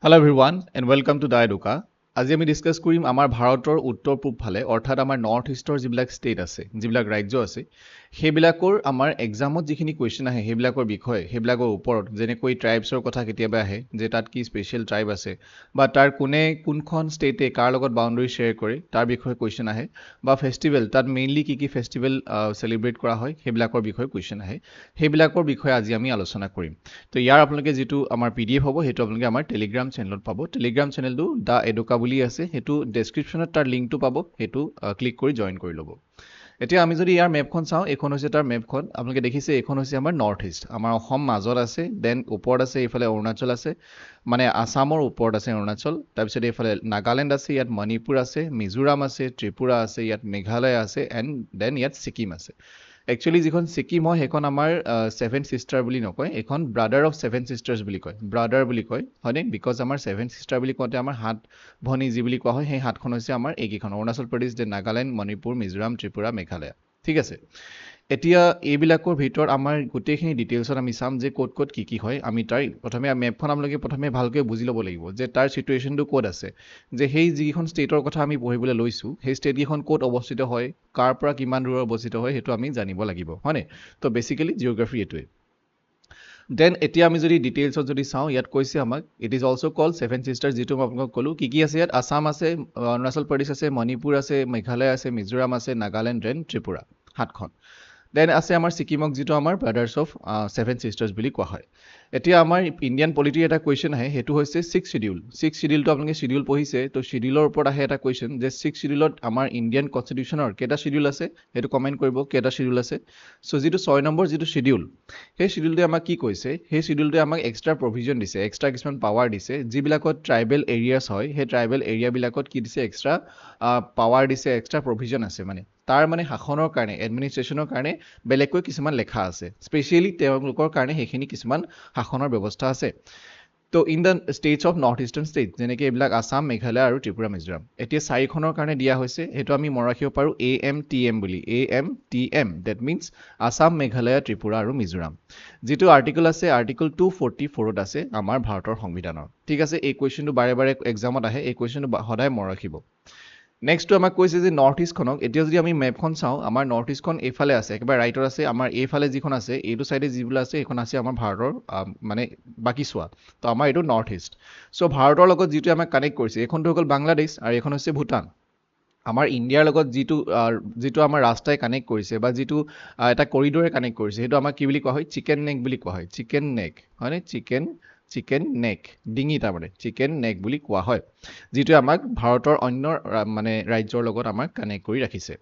Hello everyone and welcome to Daiduka. আজি আমি discuss কৰিম আমাৰ ভাৰতৰ উত্তৰ পূব ফালে অৰ্থাৎ আমাৰ নৰ্থ ইষ্টৰ যিবিলাক ষ্টেট আছে যিবিলাক ৰাজ্য আছে সেইবিলাকৰ আমাৰ এক্সামত যিখিনি কোৱেশ্চন আহে সেইবিলাকৰ বিষয়ে সেইবিলাকৰ ওপৰত যেনেকৈ ট্ৰাইবছৰ কথা কেতিয়াবা আহে যে তাত কি স্পেশাল ট্ৰাইব আছে বা তাৰ কোনখন ষ্টেটে কাৰ লগত বাউণ্ডাৰী শ্বেয়াৰ কৰে তাৰ বিষয়ে কোৱেশ্চন আহে বা ফেষ্টিভেল তাত মেইনলি কি ফেষ্টিভেল সেলিব্ৰেট কৰা হয় সেইবিলাকৰ বিষয়ে কোৱেশ্চন আহে সেইবিলাকৰ বিষয়ে আজি আমি আলোচনা কৰিম তো ইয়াৰ আপোনালোকে যেটো আমাৰ পিডিএফ হ'ব হেতু আপোনালোকে আমাৰ টেলিগ্ৰাম চেনেলত পাব টেলিগ্ৰাম চেনেলটো দা এডুকা বুলি আছে হেতু ডেসক্ৰিপচনত তাৰ লিংকটো পাব হেতু ক্লিক কৰি জয়েন কৰি ল'ব এতিয়া আমি যদি ইয়াৰ মেপখন চাওঁ এখন হৈছে তাৰ মেপখন আপোনালোকে দেখিছে এখন হৈছে আমাৰ নৰ্থ ইষ্ট আমাৰ অসম মাজত আছে দেন ওপৰত আছে ইফালে অৰুণাচল আছে মানে আসামৰ ওপৰত আছে অৰুণাচল তাৰপিছত ইফালে নাগালেণ্ড আছে ইয়াত মণিপুৰ আছে মিজোৰাম আছে ত্ৰিপুৰা আছে ইয়াত মেঘালয় আছে এণ্ড দেন ইয়াত ছিকিম আছে একচুৱেলি যিখন ছিকিম হয় সেইখন আমাৰ ছেভেন সিষ্টাৰ বুলি নকয় এখন ব্ৰাদাৰ অফ ছেভেন সিষ্টাৰ্ছ বুলি কয় ব্ৰাদাৰ বুলি কয় হয়নে বিকজ আমাৰ ছেভেন সিষ্টাৰ বুলি কওঁতে আমাৰ হাত ভনী যি বুলি কোৱা হয় সেই হাতখন হৈছে আমাৰ এইকেইখন অৰুণাচল প্ৰদেশ দেন নাগালেণ্ড মণিপুৰ মিজোৰাম ত্ৰিপুৰা মেঘালয় ঠিক আছে এতিয়া এইবিলাকৰ ভিতৰত আমাৰ গোটেইখিনি ডিটেইলছত আমি চাম যে ক'ত কি হয় আমি তাৰ প্ৰথমে মেপখন আপোনালোকে প্ৰথমে ভালকৈ বুজি ল'ব লাগিব যে তাৰ চিটুৱেশ্যনটো ক'ত আছে যে সেই যিখন ষ্টেটৰ কথা আমি পঢ়িবলৈ লৈছোঁ সেই ষ্টেটকেইখন ক'ত অৱস্থিত হয় কাৰ পৰা কিমান দূৰত অৱস্থিত হয় সেইটো আমি জানিব লাগিব হয়নে তো বেচিকেলি জিঅ'গ্ৰাফি এইটোৱে দেন এতিয়া আমি যদি ডিটেইলছত যদি চাওঁ ইয়াত কৈছে আমাক it is also' called seven sister যিটো মই আপোনাক ক'লোঁ কি আছে ইয়াত আসাম আছে অৰুণাচল প্ৰদেশ আছে মণিপুৰ আছে মেঘালয় আছে মিজোৰাম আছে নাগালেণ্ড দেন ত্ৰিপুৰা সাতখন দেন আছে আমাৰ ছিকিমক যিটো আমাৰ ব্ৰাদাৰ্ছ অফ ছেভেন সিষ্টাৰ্ছ বুলি কোৱা হয় এতিয়া আমাৰ ইণ্ডিয়ান পলিটিৰ এটা কুৱেশ্যন আহে সেইটো হৈছে ছিক্স শিডিউলটো আপোনালোকে শিডিউল পঢ়িছে তো শিডিউলৰ ওপৰত আহে এটা কুৱেশ্যন যে ছিক্স শিডিউলত আমাৰ ইণ্ডিয়ান কনষ্টিটিউশ্যনৰ কেইটা শিডিউল আছে সেইটো কমেণ্ট কৰিব কেইটা শিডিউল আছে চ' যিটো 6 নম্বৰ যিটো শিডিউল সেই শিডিউলটোৱে আমাক কি কৈছে সেই শিডিউলটোৱে আমাক এক্সট্ৰা প্ৰভিজন দিছে এক্সট্ৰা কিছুমান পাৱাৰ দিছে যিবিলাকত ট্ৰাইবেল এৰিয়াছ হয় সেই ট্ৰাইবেল এৰিয়াবিলাকত কি দিছে এক্সট্ৰা পাৱাৰ দিছে এক্সট্ৰা প্ৰভিজন আছে মানে তাৰ মানে শাসনৰ কাৰণে এডমিনিষ্ট্ৰেশ্যনৰ কাৰণে বেলেগকৈ কিছুমান লেখা আছে স্পেচিয়েলি তেওঁলোকৰ কাৰণে সেইখিনি কিছুমান শাসনৰ ব্যৱস্থা আছে তো in the states of north eastern state যেনেকৈ এইবিলাক আসাম মেঘালয় আৰু ত্ৰিপুৰা মিজোৰাম এতিয়া চাৰিখনৰ কাৰণে দিয়া হৈছে সেইটো আমি মনত ৰাখিব পাৰোঁ AMTM বুলি AMTM that means Assam Meghalaya Tripura আৰু মিজোৰাম যিটো আৰ্টিকল আছে আৰ্টিকল 244ত আছে আমাৰ ভাৰতৰ সংবিধানৰ ঠিক আছে এই কুৱেশ্যনটো বাৰে বাৰে এক্সামত আহে এই কুৱেশ্যনটো সদায় মনত ৰাখিব নেক্সটটো আমাক কৈছে যে নৰ্থ ইষ্টখনক এতিয়া যদি আমি মেপখন চাওঁ আমাৰ নৰ্থ ইষ্টখন এইফালে আছে একেবাৰে ৰাইটত আছে আমাৰ এইফালে যিখন আছে এইটো চাইডে যিবিলাক আছে সেইখন আছে আমাৰ ভাৰতৰ মানে বাকী চোৱা তো আমাৰ এইটো নৰ্থ ইষ্ট চ' ভাৰতৰ লগত যিটো আমাক কানেক্ট কৰিছে এইখনটো হৈ গ'ল বাংলাদেশ আৰু এইখন হৈছে ভূটান আমাৰ ইণ্ডিয়াৰ লগত যিটো আমাৰ ৰাস্তাই কানেক্ট কৰিছে বা যিটো এটা কৰিডৰে কানেক্ট কৰিছে সেইটো আমাক কি বুলি কোৱা হয় চিকেন নেক বুলি কোৱা হয় চিকেন নেক হয়নে চিকেন নেক ডিঙি তাৰমানে চিকেন নেক বুলি কোৱা হয় যিটোৱে আমাক ভাৰতৰ অন্য মানে ৰাজ্যৰ লগত আমাক কানেক্ট কৰি ৰাখিছে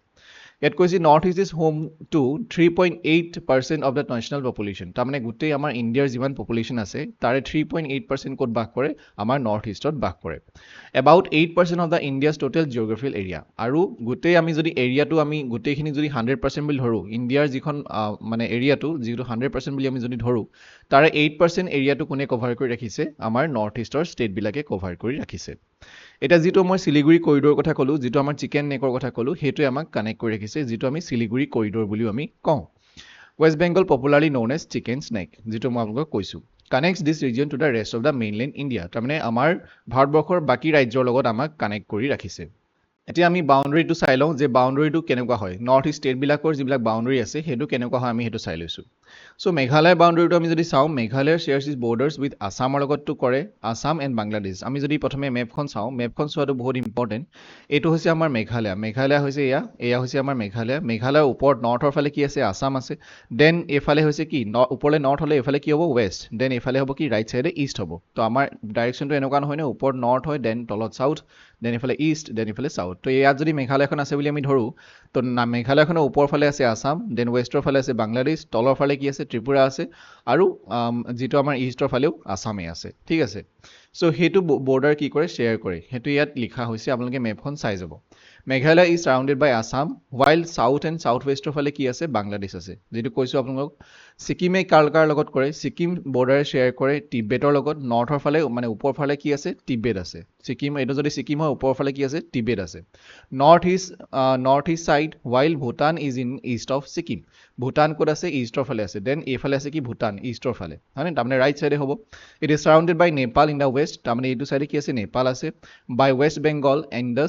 ইয়াত কৈছে north east is home to 3.8% of the national population তাৰমানে গোটেই আমাৰ ইণ্ডিয়াৰ যিমান পপুলেশ্যন আছে তাৰে 3.8% ক'ত বাস কৰে আমাৰ নৰ্থ ইষ্টত বাস কৰে about 8% of the India's total geographical area আৰু গোটেই আমি যদি এৰিয়াটো আমি গোটেইখিনি যদি 100% বুলি ধৰোঁ ইণ্ডিয়াৰ যিখন মানে এৰিয়াটো যিটো 100% বুলি আমি যদি ধৰোঁ তাৰে 8% এৰিয়াটো কোনে কভাৰ কৰি ৰাখিছে আমাৰ নৰ্থ ইষ্টৰ ষ্টেটবিলাকে কভাৰ কৰি ৰাখিছে এটা যিটো মই শিলিগুৰি কৰিডৰ কথা ক'লোঁ যিটো আমাৰ চিকেন নেকৰ কথা ক'লোঁ সেইটোৱে আমাক কানেক্ট কৰি ৰাখিছে যিটো আমি শিলিগুৰি কৰিডৰ বুলিও আমি কওঁ West Bengal popularly known as chicken snake যিটো মই আপোনালোকক কৈছোঁ connects this region to the rest of the mainland India তাৰমানে আমাৰ ভাৰতবৰ্ষৰ বাকী ৰাজ্যৰ লগত আমাক কানেক্ট কৰি ৰাখিছে এতিয়া আমি বাউণ্ডাৰীটো চাই লওঁ যে বাউণ্ডাৰীটো কেনেকুৱা হয় নৰ্থ ইষ্ট ষ্টেটবিলাকৰ যিবিলাক বাউণ্ডাৰী আছে সেইটো কেনেকুৱা হয় আমি সেইটো চাই লৈছোঁ চ' মেঘালয় বাউণ্ডাৰীটো আমি যদি চাওঁ মেঘালয়ৰ শ্বেয়াৰ্ছ ইজ বৰ্ডাৰ্ছ উইথ আছামৰ লগততো কৰে আছাম এণ্ড বাংলাদেশ আমি যদি প্ৰথমে মেপখন চাওঁ মেপখন চোৱাটো বহুত ইম্পৰ্টেণ্ট এইটো হৈছে আমাৰ মেঘালয় হৈছে এয়া হৈছে আমাৰ মেঘালয়ৰ ওপৰত নৰ্থৰ ফালে কি আছে আছাম আছে দেন এইফালে হৈছে কি ওপৰলৈ নৰ্থ হ'লে এইফালে কি হ'ব ৱেষ্ট দেন এইফালে হ'ব কি ৰাইট চাইডে ইষ্ট হ'ব তো আমাৰ ডাইৰেকশ্যনটো এনেকুৱা নহয় নে ওপৰত নৰ্থ হয় দেন তলত চাউথ দেন এইফালে ইষ্ট দেন এইফালে চাউথ তো ইয়াত যদি মেঘালয়খন আছে বুলি আমি ধৰোঁ তো মেঘালয়খনৰ ওপৰ ফালে আছে আছাম দেন ৱেষ্টৰ ফালে আছে বাংলাদেশ তলৰ ফালে কি আছে ত্ৰিপুৰা আছে আৰু যিটো আমাৰ ইষ্টৰ ফালেও আছামে আছে ঠিক আছে চ' সেইটো বৰ্ডাৰ কি কৰে শ্বেয়াৰ কৰে সেইটো ইয়াত লিখা হৈছে আপোনালোকে মেপখন চাই যাব Meghalaya is surrounded by Assam while south and south ৱেষ্টৰ ফালে কি আছে বাংলাদেশ আছে যিটো কৈছোঁ আপোনালোকক ছিকিমে কাৰ লগত কৰে ছিকিম বৰ্ডাৰ শ্বেয়াৰ কৰে টিবেটৰ লগত নৰ্থৰ ফালে মানে ওপৰ ফালে কি আছে টিবেট আছে ছিকিম এইটো যদি ছিকিম হয় ওপৰ ফালে কি আছে টিবেট আছে north east side while Bhutan is in east of Sikkim Bhutan ক'ত আছে ইষ্টৰ ফালে আছে দেন এইফালে আছে কি ভুটান ইষ্টৰ ফালে হয়নে তাৰমানে ৰাইট সাইডে হ'ব it is surrounded by Nepal in the west তাৰমানে এইটো সাইডে কি আছে নেপাল আছে by west Bengal and the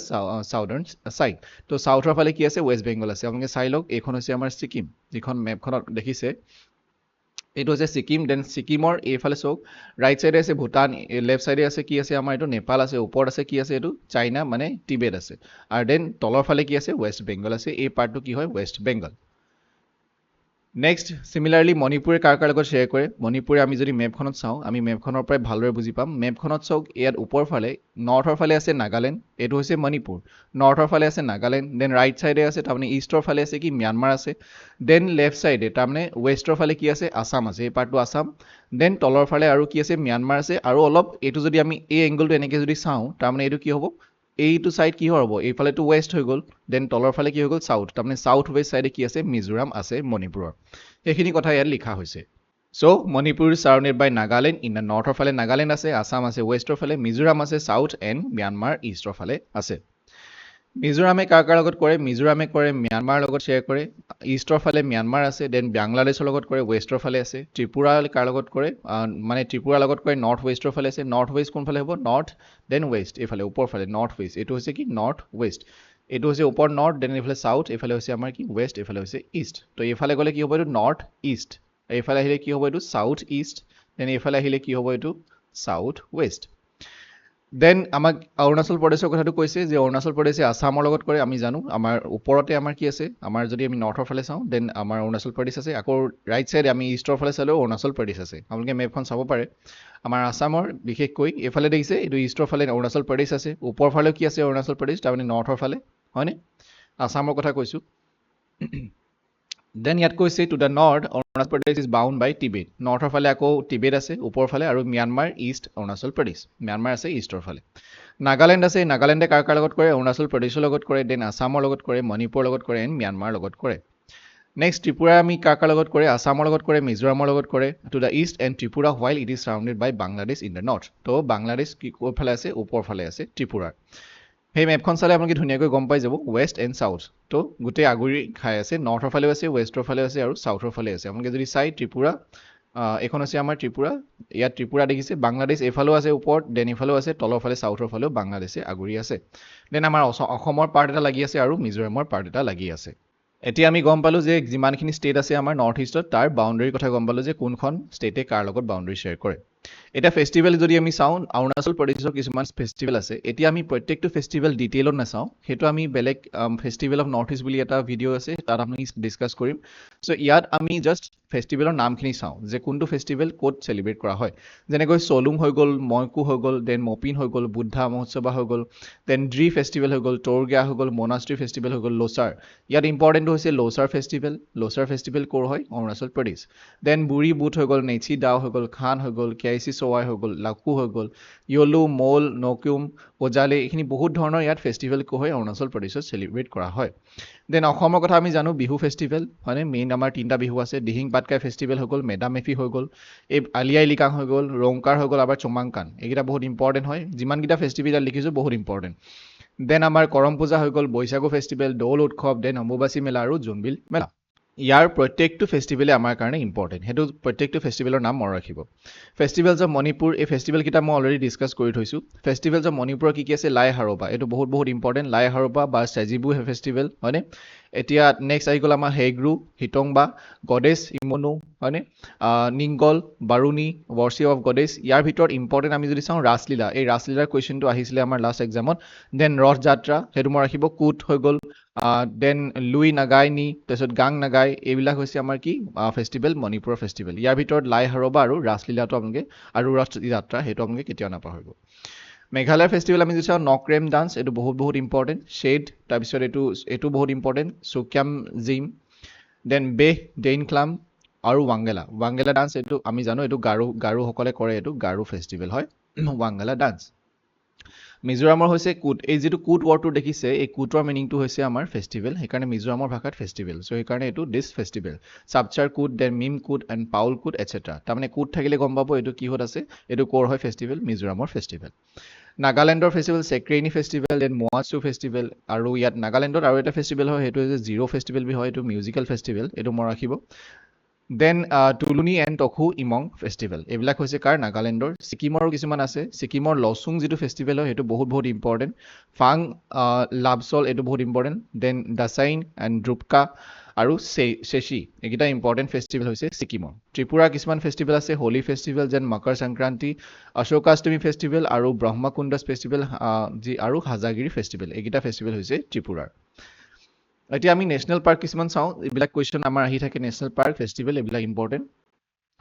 southern side তো সাউথৰ ফালে কি আছে ৱেষ্ট বেংগল আছে আপোনালোকে চাই লওক এইখন হৈছে আমাৰ ছিকিম যিখন মেপখনত দেখিছে এইটো হৈছে ছিকিম দেন ছিকিমৰ এইফালে চাওক ৰাইট সাইডে আছে ভুটান লেফ্ট সাইডে আছে কি আছে আমাৰ এইটো নেপাল আছে ওপৰত আছে কি আছে এইটো চাইনা মানে টিবেট আছে আৰু দেন তলৰ ফালে কি আছে ৱেষ্ট বেংগল আছে এই পাৰ্টটো কি হয় ৱেষ্ট বেংগল নেক্সট সিমিলাৰলি মণিপুৰে কাৰ লগত শ্বেয়াৰ কৰে মণিপুৰে আমি যদি মেপখনত চাওঁ আমি মেপখনৰ পৰাই ভালদৰে বুজি পাম মেপখনত চাওক ইয়াত ওপৰ ফালে নৰ্থৰ ফালে আছে নাগালেণ্ড এইটো হৈছে মণিপুৰ নৰ্থৰ ফালে আছে নাগালেণ্ড দেন ৰাইট সাইডে আছে তাৰমানে ইষ্টৰ ফালে আছে কি ম্যানমাৰ আছে দেন লেফ্ট সাইডে তাৰমানে ৱেষ্টৰ ফালে কি আছে আসাম আছে এই পাৰ্টটো আসাম দেন তলৰ ফালে আৰু কি আছে ম্যানমাৰ আছে আৰু অলপ এইটো যদি আমি এই এংগলটো এনেকৈ যদি চাওঁ তাৰমানে এইটো কি হ'ব এইটো সাইড কি হ'ব এইফালেটো ৱেষ্ট হৈ গ'ল দেন তলৰ ফালে কি হৈ গ'ল সাউথ তাৰমানে সাউথ ৱেষ্ট সাইডে কি আছে মিজোৰাম আছে মণিপুৰৰ সেইখিনি কথা ইয়াত লিখা হৈছে so Manipur surrounded by Nagaland in the নৰ্থৰ ফালে নাগালেণ্ড আছে আসাম আছে ৱেষ্টৰ ফালে মিজোৰাম আছে সাউথ এণ্ড ম্যানমাৰ ইষ্টৰ ফালে আছে মিজোৰামে কাৰ লগত কৰে মিজোৰামে কৰে ম্যানমাৰ লগত শ্বেয়াৰ কৰে ইষ্টৰ ফালে ম্যানমাৰ আছে দেন বাংলাদেশৰ লগত কৰে ৱেষ্টৰ ফালে আছে ত্ৰিপুৰা কাৰ লগত কৰে মানে ত্ৰিপুৰাৰ লগত কৰে নৰ্থ ৱেষ্টৰ ফালে আছে নৰ্থ ৱেষ্ট কোন ফালে হ'ব নৰ্থ দেন ৱেষ্ট এইফালে ওপৰ ফালে নৰ্থ ৱেষ্ট এইটো হৈছে কি নৰ্থ ৱেষ্ট এইটো হৈছে ওপৰ নৰ্থ দেন এইফালে সাউথ এইফালে হৈছে আমাৰ কি ৱেষ্ট এইফালে হৈছে ইষ্ট তো এইফালে গ'লে কি হ'ব এইটো নৰ্থ ইষ্ট এইফালে আহিলে কি হ'ব এইটো সাউথ ইষ্ট দেন এইফালে আহিলে কি হ'ব এইটো সাউথ ৱেষ্ট দেন আমাক অৰুণাচল প্ৰদেশৰ কথাটো কৈছে যে অৰুণাচল প্ৰদেশে আসামৰ লগত কৰে আমি জানো আমাৰ ওপৰতে আমাৰ কি আছে আমাৰ যদি আমি নৰ্থৰ ফালে চাওঁ দেন আমাৰ অৰুণাচল প্ৰদেশ আছে আকৌ ৰাইট সাইড আমি ইষ্টৰ ফালে চালেও অৰুণাচল প্ৰদেশ আছে আপোনালোকে মেপখন চাব পাৰে আমাৰ আসামৰ বিশেষকৈ এইফালে দেখিছে এইটো ইষ্টৰ ফালে অৰুণাচল প্ৰদেশ আছে ওপৰ ফালে কি আছে অৰুণাচল প্ৰদেশ তাৰমানে নৰ্থৰ ফালে হয়নে আসামৰ কথা কৈছোঁ দেন ইয়াত কৈছে to the north Arunachal Pradesh is bound by Tibet নৰ্থৰ ফালে আকৌ টিবেট আছে ওপৰ ফালে আৰু Myanmar east Arunachal Pradesh Myanmar আছে ইষ্টৰ ফালে নাগালেণ্ড আছে নাগালেণ্ডে কাৰ লগত কৰে অৰুণাচল প্ৰদেশৰ লগত কৰে দেন আসামৰ লগত কৰে মণিপুৰৰ লগত কৰে এণ্ড ম্যানমাৰ লগত কৰে নেক্সট ত্ৰিপুৰা আমি কাৰ লগত কৰে আসামৰ লগত কৰে মিজোৰামৰ লগত কৰে to the east and Tripura while it is surrounded by Bangladesh in the north to Bangladesh কি ক'ৰ ফালে আছে ওপৰ ফালে আছে ত্ৰিপুৰাৰ সেই মেপখন চালে আপোনালোকে ধুনীয়াকৈ গম পাই যাব ৱেষ্ট এণ্ড সাউথ তো গোটেই আগুৰি খাই আছে নৰ্থৰ ফালেও আছে ৱেষ্টৰ ফালে আছে আৰু সাউথৰ ফালে আছে আপোনালোকে যদি চাই ত্ৰিপুৰা এখন আছে আমাৰ ত্ৰিপুৰা ইয়াত ত্ৰিপুৰা দেখিছে বাংলাদেশ এইফালেও আছে ওপৰত দেন এইফালেও আছে তলৰ ফালে সাউথৰ ফালেও বাংলাদেশে আগুৰি আছে দেন আমাৰ অসমৰ পাৰ্ট এটা লাগি আছে আৰু মিজোৰামৰ পাৰ্ট এটা লাগি আছে এতিয়া আমি গম পালোঁ যে যিমানখিনি ষ্টেট আছে আমাৰ নৰ্থ ইষ্টত তাৰ বাউণ্ডাৰীৰ কথা গম পালোঁ যে কোনখন ষ্টেটে কাৰ লগত বাউণ্ডাৰী শ্বেয়াৰ কৰে এটা ফেষ্টিভেল যদি আমি চাওঁ অৰুণাচল প্ৰদেশৰ কিছুমান ফেষ্টিভেল আছে এতিয়া আমি প্ৰত্যেকটো ফেষ্টিভেল ডিটেইলত নাচাওঁ সেইটো আমি বেলেগ ফেষ্টিভেল অফ নৰ্থ ইষ্ট বুলি এটা ভিডিঅ' আছে তাত আমি ডিছকাছ কৰিম চ' ইয়াত আমি জাষ্ট ফেষ্টিভেলৰ নামখিনি চাওঁ যে কোনটো ফেষ্টিভেল ক'ত চেলিব্ৰেট কৰা হয় যেনেকৈ চলুং হৈ গ'ল মইকু হৈ গ'ল দেন মপিন হৈ গ'ল বুদ্ধা মহোৎসৱা হৈ গ'ল দেন ড্ৰি ফেষ্টিভেল হৈ গ'ল টৰগিয়া হৈ গ'ল মনাষ্ট্ৰী ফেষ্টিভেল হৈ গ'ল লোচাৰ ইয়াত ইম্পৰ্টেণ্টটো হৈছে লোচাৰ ফেষ্টিভেল ক'ৰ হয় অৰুণাচল প্ৰদেশ দেন বুঢ়ী বুট হৈ গ'ল নেচি দাও হৈ গ'ল খান হৈ গ'ল কেআইচি চৱাই হৈ গ'ল লাকু হৈ গ'ল ইয়লু মল নকিউম ওজালে এইখিনি বহুত ধৰণৰ ইয়াত ফেষ্টিভেল হয় অৰুণাচল প্ৰদেশত চেলিব্ৰেট কৰা হয় দেন অসমৰ কথা আমি জানো বিহু ফেষ্টিভেল হয়নে মেইন আমাৰ তিনিটা বিহু আছে দিহিং পাটকাই ফেষ্টিভেল হৈ গ'ল মেডাম মেফি হৈ গ'ল এই আলি আই লিগাং হৈ গ'ল ৰংকাৰ হৈ গ'ল আবাৰ চমাংকান এইকেইটা বহুত ইম্পৰ্টেণ্ট হয় যিমানকেইটা ফেষ্টিভেল লিখিছোঁ বহুত ইম্পৰ্টেণ্ট দেন আমাৰ কৰম পূজা হৈ গ'ল বৈশাগু ফেষ্টিভেল দৌল উৎসৱ দেন অম্বুবাচী মেলা আৰু জোনবিল মেলা ইয়াৰ প্ৰত্যেকটো ফেষ্টিভেলে আমাৰ কাৰণে ইম্পৰ্টেণ্ট সেইটো প্ৰত্যেকটো ফেষ্টিভেলৰ নাম মনত ৰাখিব ফেষ্টিভেলছ অফ মণিপুৰ এই ফেষ্টিভেলকেইটা মই অলৰেডি ডিছকাছ কৰি থৈছোঁ ফেষ্টিভেলছ অফ মণিপুৰৰ কি আছে লাই হাৰবা এইটো বহুত ইম্পৰ্টেণ্ট লাই হাৰবা বা চেজিবু ফেষ্টিভেল হয়নে এতিয়া নেক্সট আহি গ'ল আমাৰ হেগ্ৰু হিটংবা গডেছ ইমনু হয়নে নিংগল বাৰুণী ৱৰ্চিপ অফ গডেছ ইয়াৰ ভিতৰত ইম্পৰ্টেণ্ট আমি যদি চাওঁ ৰাসলীলা এই ৰাসলীলাৰ কুৱেশ্যনটো আহিছিলে আমাৰ লাষ্ট এক্সামত দেন ৰথ যাত্ৰা সেইটো মই ৰাখিব কুট হৈ গ'ল দেন লুই নাগাই নি তাৰপিছত গাং নাগাই এইবিলাক হৈছে আমাৰ কি ফেষ্টিভেল মণিপুৰৰ ফেষ্টিভেল ইয়াৰ ভিতৰত লাই হাৰবা আৰু ৰাসলীলাটো আপোনালোকে আৰু ৰথ যাত্ৰা সেইটো আপোনালোকে কেতিয়াও নাপাহৰিব মেঘালয়ৰ ফেষ্টিভেল আমি যদি চাওঁ নক্ৰেম ডান্স এইটো বহুত ইম্পৰ্টেণ্ট শ্বেড তাৰপিছত এইটো বহুত ইম্পৰ্টেণ্ট চুকিয়াম জিম দেন বেহ ডেইনক্লাম আৰু ৱাংগেলা ডান্স এইটো আমি জানো এইটো গাৰোসকলে কৰে এইটো গাৰো ফেষ্টিভেল হয় ৱাংগেলা ডান্স মিজোৰামৰ হৈছে কুট, এই যিটো কুট ৱৰ্ডটো দেখিছে এই কুটৰ মিনিংটো হৈছে আমাৰ ফেষ্টিভেল, সেইকাৰণে মিজোৰামৰ ভাষাত ফেষ্টিভেল, চ' সেইকাৰণে এইটো ডিছ ফেষ্টিভেল। চাপচাৰ কুট, দেন মিম কুট এণ্ড পাউল কুট এটচেট্ৰা। তাৰমানে কুট থাকিলে গম পাব এইটো কিহত আছে, এইটো ক'ৰ হয় ফেষ্টিভেল, মিজোৰামৰ ফেষ্টিভেল। নাগালেণ্ডৰ ফেষ্টিভেল চেক্ৰেইনি ফেষ্টিভেল, দেন মোৱাচু ফেষ্টিভেল, আৰু ইয়াত নাগালেণ্ডত আৰু এটা ফেষ্টিভেল হয় সেইটো হৈছে জিৰ' ফেষ্টিভেল বুলি হয়, এইটো মিউজিকেল ফেষ্টিভেল, এইটো মনত ৰাখিব। দেন টুলুনি এণ্ড টখু ইমং ফেষ্টিভেল, এইবিলাক হৈছে কাৰ নাগালেণ্ডৰ। ছিকিমৰো কিছুমান আছে, ছিকিমৰ লচুং যিটো ফেষ্টিভেল হয় সেইটো বহুত বহুত ইম্পৰ্টেণ্ট। ফাং লাভচল এইটো বহুত ইম্পৰ্টেণ্ট। দেন দাচাইন এণ্ড ড্ৰুপকা আৰু চেচি, এইকেইটা ইম্পৰ্টেণ্ট ফেষ্টিভেল হৈছে ছিকিমৰ। ত্ৰিপুৰাৰ কিছুমান ফেষ্টিভেল আছে, হোলী ফেষ্টিভেল, যেন মকৰ সংক্ৰান্তি, অশোকাষ্টমী ফেষ্টিভেল আৰু ব্ৰহ্মকুণ্ডছ ফেষ্টিভেল আৰু হাজাগিৰি ফেষ্টিভেল, এইকেইটা ফেষ্টিভেল হৈছে ত্ৰিপুৰাৰ। এতিয়া আমি নেশ্যনেল পাৰ্ক কিছুমান চাওঁ, এইবিলাক কুৱেশ্যন আমাৰ আহি থাকে, নেশ্যনেল পাৰ্ক ফেষ্টিভেল এইবিলাক ইম্পৰ্টেণ্ট।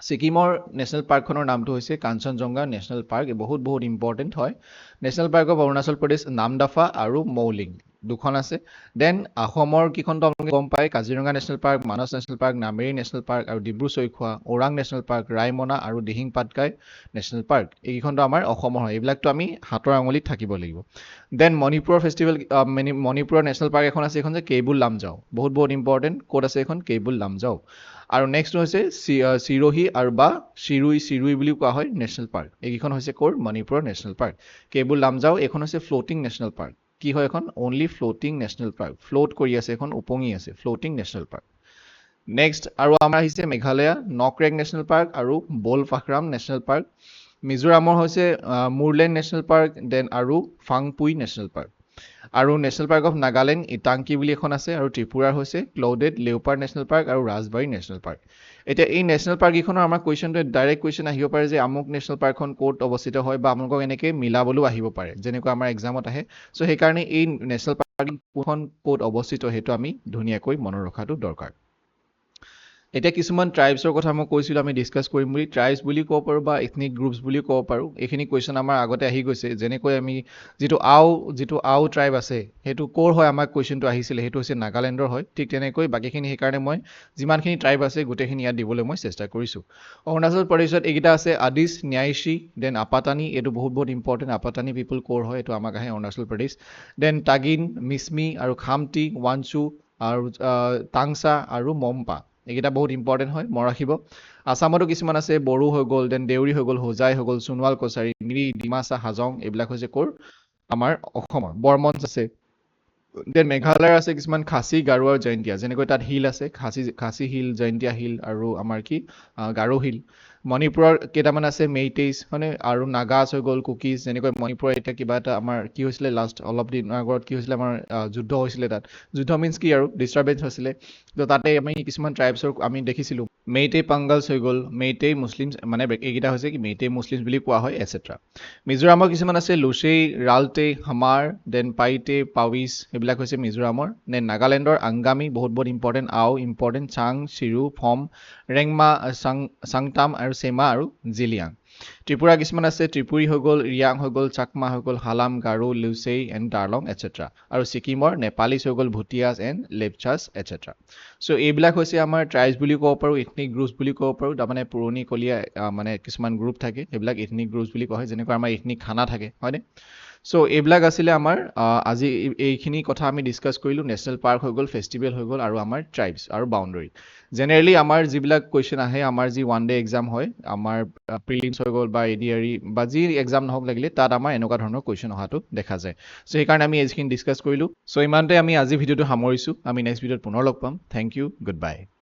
ছিকিমৰ নেশ্যনেল পাৰ্কখনৰ নামটো হৈছে কাঞ্চনজংঘা নেশ্যনেল পাৰ্ক, বহুত বহুত ইম্পৰ্টেণ্ট হয়। National park of Arunachal Pradesh Namdapha আৰু মৌলিং দুখন আছে। দেন অসমৰ কেইখনটো আপোনালোকে গম পায়, Kaziranga national park, Manas national park, Nameri national park আৰু ডিব্ৰু চৈখোৱা, ওৰাং নেশ্যনেল পাৰ্ক, ৰায়মনা আৰু দিহিং পাটকাই নেশ্যনেল পাৰ্ক, এইকেইখনটো আমাৰ অসমৰ হয়, এইবিলাকতো আমি হাতৰ আঙুলিত থাকিব লাগিব। দেন মণিপুৰৰ ফেষ্টিভেল, মণিপুৰৰ নেশ্যনেল পাৰ্ক এখন আছে, এইখন যে কেইবুল লামজাও, বহুত বহুত ইম্পৰ্টেণ্ট, ক'ত আছে এইখন কেইবুল লামজাও। আৰু নেক্সট হৈছে চিৰোহী আৰু বা চিৰুই বুলিও কোৱা হয় নেশ্যনেল পাৰ্ক, এইকেইখন হৈছে ক'ৰ মণিপুৰৰ নেশ্যনেল পাৰ্ক। কেইবুল লামজাও এইখন হৈছে ফ্ল'টিং নেশ্যনেল পাৰ্ক, কি হয় এখন only floating national park, float কৰি আছে এখন, উপঙি আছে, ফ্ল'টিং নেশ্যনেল পাৰ্ক। নেক্সট আৰু আমাৰ আহিছে মেঘালয়া নকৰেক নেশ্যনেল পাৰ্ক আৰু বল পাখৰাম নেশ্যনেল পাৰ্ক। মিজোৰামৰ হৈছে মুৰলেন নেশ্যনেল পাৰ্ক, দেন আৰু ফাংপুই নেশ্যনেল পাৰ্ক। আৰু নেশ্যনেল পাৰ্ক অফ নাগালেণ্ড ইটাংকি বুলি এখন আছে, আৰু ত্ৰিপুৰাৰ হৈছে ক্লাউডেড লেওপাৰ্ড নেশ্যনেল পাৰ্ক আৰু ৰাজবাৰী নেশ্যনেল পাৰ্ক। এতিয়া এই নেশ্যনেল পাৰ্ককেইখনৰ আমাৰ কুৱেশ্যনটো ডাইৰেক্ট কুৱেশ্যন আহিব পাৰে যে আমুক নেশ্যনেল পাৰ্কখন ক'ত অৱস্থিত হয়, বা আপোনালোকক এনেকৈ মিলাবলৈও আহিব পাৰে, যেনেকুৱা আমাৰ এক্সামত আহে। চ' সেইকাৰণে এই নেশ্যনেল পাৰ্কখন ক'ত অৱস্থিত সেইটো আমি ধুনীয়াকৈ মনত ৰখাটো দৰকাৰ। এতিয়া কিছুমান ট্ৰাইবছৰ কথা মই কৈছিলোঁ আমি ডিছকাছ কৰিম বুলি, ট্ৰাইবছ বুলি ক'ব পাৰোঁ বা ইথনিক গ্ৰুপছ বুলি ক'ব পাৰোঁ। এইখিনি কুৱেশ্যন আমাৰ আগতে আহি গৈছে, যেনেকৈ আমি যিটো আও ট্ৰাইব আছে সেইটো ক'ৰ হয়, আমাৰ কুৱেশ্যনটো আহিছিলে সেইটো হৈছে নাগালেণ্ডৰ হয়। ঠিক তেনেকৈ বাকীখিনি, সেইকাৰণে মই যিমানখিনি ট্ৰাইব আছে গোটেইখিনি ইয়াত দিবলৈ মই চেষ্টা কৰিছোঁ। অৰুণাচল প্ৰদেশত এইকেইটা আছে আদিছ, ন্যায়শী, দেন আপাতানি, এইটো বহুত বহুত ইম্পৰ্টেণ্ট, আপাতানি পিপুল ক'ৰ হয় এইটো আমাক আহে অৰুণাচল প্ৰদেশ। দেন টাগিন, মিছমি আৰু খামটি, ৱানচু আৰু টাংচা আৰু মম্পা, এইকেইটা বহুত ইম্পৰ্টেণ্ট হয়, মনত ৰাখিব। আছামতো কিছুমান আছে, বড়ো হৈ গ'ল, দেন দেউৰী হৈ গ'ল, হোজাই হৈ গ'ল, সোণোৱাল কছাৰী, মিৰি, ডিমাচা, হাজং, এইবিলাক হৈছে ক'ৰ আমাৰ অসমৰ। বৰ্মন আছে। দেন মেঘালয়ৰ আছে কিছুমান খাচী, গাৰো আৰু জয়ন্তীয়া, যেনেকৈ তাত হিল আছে, খাচী হিল, জয়ন্তীয়া হিল আৰু আমাৰ কি গাৰো হিল। মণিপুৰৰ কেইটামান আছে মেইটেইজ হয়নে, আৰু নাগাছ হৈ গ'ল, কুকিজ, যেনেকৈ মণিপুৰৰ এতিয়া কিবা এটা আমাৰ কি হৈছিলে লাষ্ট অলপ দিনৰ আগত কি হৈছিলে, আমাৰ যুদ্ধ হৈছিলে তাত, যুদ্ধ মিনছ কি আৰু ডিষ্টাৰ্বেঞ্চ হৈছিলে, তো তাতে আমি কিছুমান ট্ৰাইবছৰ আমি দেখিছিলোঁ, মেইটেই পাংগালছ হৈ গ'ল, মেইটেই মুছলিমছ, মানে এইকেইটা হৈছে কি মেইটেই মুছলিমছ বুলি কোৱা হয় এটচেট্ৰা। মিজোৰামৰ কিছুমান আছে লুচেই, ৰালটেই, হামাৰ, দেন পাইটে, পাৱিছ, এইবিলাক হৈছে মিজোৰামৰ। দেন নাগালেণ্ডৰ আংগামী, বহুত বহুত ইম্পৰ্টেণ্ট, আও ইম্পৰ্টেণ্ট, চাং, চিৰু, ফম, ৰেংমা, চাংটাম আৰু চেমা আৰু জিলিয়াং। ত্ৰিপুৰা কিছুমান আছে, ত্ৰিপুৰী হৈ গ'ল, ৰিয়াং হৈ গ'ল, চাকমা হৈ গ'ল, হালাম, গাৰো, লুচেই এণ্ড ডাৰলং এটচেট্ৰা। আৰু ছিকিমৰ নেপালীছ হৈ গ'ল, ভুটিয়াছ এণ্ড লেপচাছ এটচেট্ৰা। চ' এইবিলাক হৈছে আমাৰ ট্ৰাইবছ বুলি ক'ব পাৰোঁ, ইথনিক গ্ৰুপছ বুলি ক'ব পাৰোঁ, তাৰমানে পুৰণিকলীয়া মানে কিছুমান গ্ৰুপ থাকে, সেইবিলাক ইথনিক গ্ৰুপছ বুলি কোৱা হয়, যেনেকৈ আমাৰ ইথনিক খানা থাকে হয়নে। চ' এইবিলাক আছিলে আমাৰ আজি এইখিনি কথা আমি ডিছকাছ কৰিলোঁ, নেশ্যনেল পাৰ্ক হৈ গ'ল, ফেষ্টিভেল হৈ গ'ল, আৰু আমাৰ ট্ৰাইবছ আৰু বাউণ্ডেৰী। জেনেৰেলি আমাৰ যিবিলাক কুৱেশ্যন আহে, আমাৰ যি ওৱান ডে এক্সাম হয়, আমাৰ প্ৰিলিমছ হৈ গ'ল বা এডিআৰই বা যি এক্সাম নহওক লাগিলে, তাত আমাৰ এনেকুৱা ধৰণৰ কুৱেশ্যন অহাটো দেখা যায়। চ' সেইকাৰণে আমি এইখিনি ডিছকাছ কৰিলোঁ। চ' ইমানতে আমি আজি ভিডিঅ'টো সামৰিছোঁ, আমি নেক্সট ভিডিঅ'ত পুনৰ লগ পাম। Thank you, good bye.